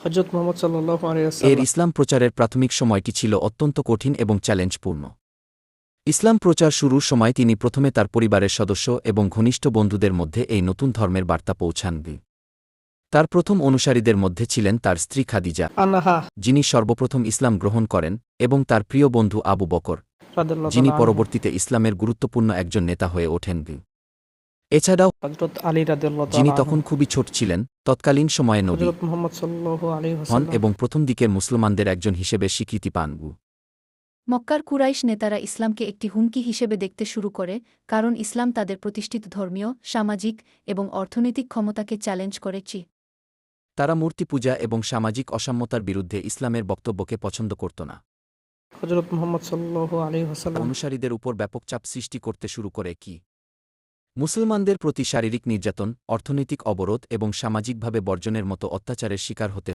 হযরত মুহাম্মদ সাল্লাল্লাহু আলাইহি এর ওয়াসাল্লাম। ইসলাম প্রচারের প্রাথমিক সময়টি ছিল অত্যন্ত কঠিন এবং চ্যালেঞ্জপূর্ণ। ইসলাম প্রচার শুরুর সময় তিনি প্রথমে তার পরিবারের সদস্য এবং ঘনিষ্ঠ বন্ধুদের মধ্যে এই নতুন ধর্মের বার্তা পৌঁছান। তার প্রথম অনুসারীদের মধ্যে ছিলেন তার স্ত্রী খাদিজা, আনহা যিনি সর্বপ্রথম ইসলাম গ্রহণ করেন, এবং তার প্রিয় বন্ধু আবু বকর, রাদিয়াল্লাহু যিনি তাআলা আনহু। পরবর্তীতে ইসলামের গুরুত্বপূর্ণ একজন নেতা হয়ে ওঠেন। এছাড়াও হযরত আলী রাদিয়াল্লাহু যিনি তাআলা আনহু। তখন খুবই ছোট ছিলেন, তৎকালীন সময়ে নবী হযরত মুহাম্মদ সাল্লাল্লাহু আলাইহি হন ওয়াসাল্লাম। এবং প্রথম দিকের মুসলমানদের একজন হিসেবে স্বীকৃতি পান। মক্কার কুরাইশ নেতারা ইসলামকে একটি হুমকি হিসেবে দেখতে শুরু করে, কারণ ইসলাম তাদের প্রতিষ্ঠিত ধর্মীয়, সামাজিক এবং অর্থনৈতিক ক্ষমতাকে চ্যালেঞ্জ করেছে। তারা মূর্তি পূজা এবং সামাজিক অসাম্যতার বিরুদ্ধে ইসলামের বক্তব্যকে পছন্দ করত না। হযরত মুহাম্মদ সাল্লাল্লাহু আলাইহি ওয়াসাল্লাম অনুসারীদের উপর ব্যাপক চাপ সৃষ্টি করতে শুরু করে মুসলমানদের প্রতি শারীরিক নির্যাতন, অর্থনৈতিক অবরোধ এবং সামাজিকভাবে বর্জনের মতো অত্যাচারের শিকার হতে